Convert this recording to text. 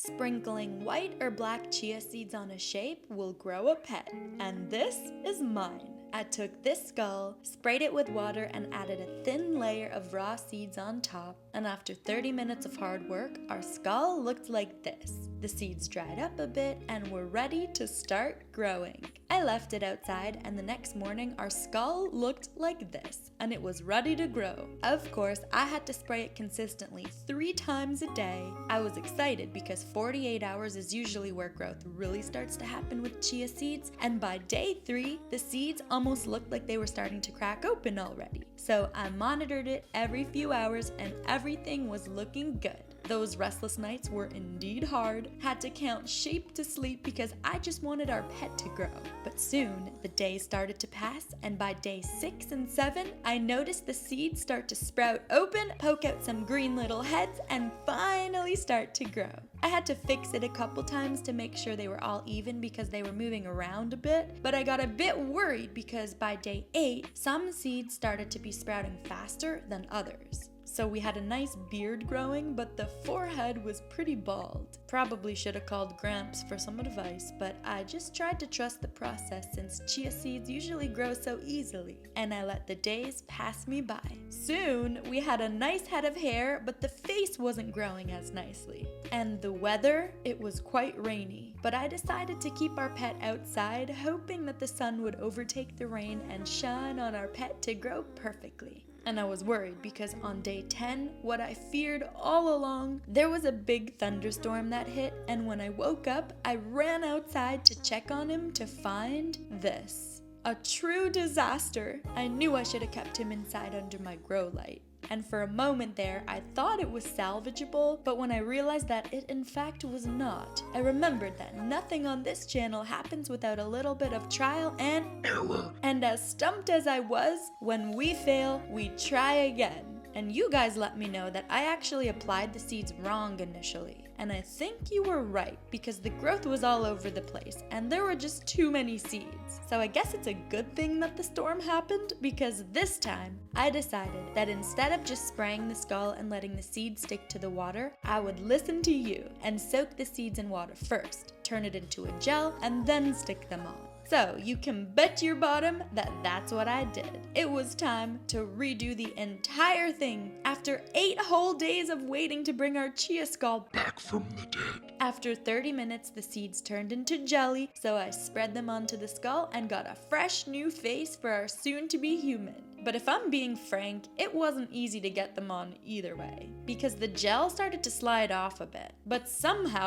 Sprinkling white or black chia seeds on a shape will grow a pet, and this is mine. I took this skull, sprayed it with water, and added a thin layer of raw seeds on top, and after 30 minutes of hard work, our skull looked like this. The seeds dried up a bit and were ready to start growing. I left it outside, and the next morning our skull looked like this, and it was ready to grow. Of course, I had to spray it consistently 3 times a day. I was excited because 48 hours is usually where growth really starts to happen with chia seeds, and by day 3, the seeds almost looked like they were starting to crack open already. So I monitored it every few hours and everything was looking good. Those restless nights were indeed hard. Had to count sheep to sleep because I just wanted our pet to grow. But soon, the days started to pass, and by day 6 and 7, I noticed the seeds start to sprout open, poke out some green little heads, and finally start to grow. I had to fix it a couple times to make sure they were all even because they were moving around a bit, but I got a bit worried because by day 8, some seeds started to be sprouting faster than others. So we had a nice beard growing, but the forehead was pretty bald. Probably should have called Gramps for some advice, but I just tried to trust the process since chia seeds usually grow so easily, and I let the days pass me by. Soon, we had a nice head of hair, but the face wasn't growing as nicely. And the weather, it was quite rainy, but I decided to keep our pet outside, hoping that the sun would overtake the rain and shine on our pet to grow perfectly. And I was worried because on day 10, what I feared all along, there was a big thunderstorm that hit, and when I woke up, I ran outside to check on him to find this. A true disaster. I knew I should have kept him inside under my grow light. And for a moment there, I thought it was salvageable, but when I realized that it in fact was not, I remembered that nothing on this channel happens without a little bit of trial and error. And as stumped as I was, when we fail, we try again. And you guys let me know that I actually applied the seeds wrong initially. And I think you were right, because the growth was all over the place, and there were just too many seeds. So I guess it's a good thing that the storm happened, because this time, I decided that instead of just spraying the skull and letting the seeds stick to the water, I would listen to you and soak the seeds in water first, turn it into a gel, and then stick them on. So you can bet your bottom that that's what I did. It was time to redo the entire thing after 8 whole days of waiting to bring our chia skull back from the dead. After 30 minutes, the seeds turned into jelly, so I spread them onto the skull and got a fresh new face for our soon-to-be human. But if I'm being frank, it wasn't easy to get them on either way, because the gel started to slide off a bit. But somehow,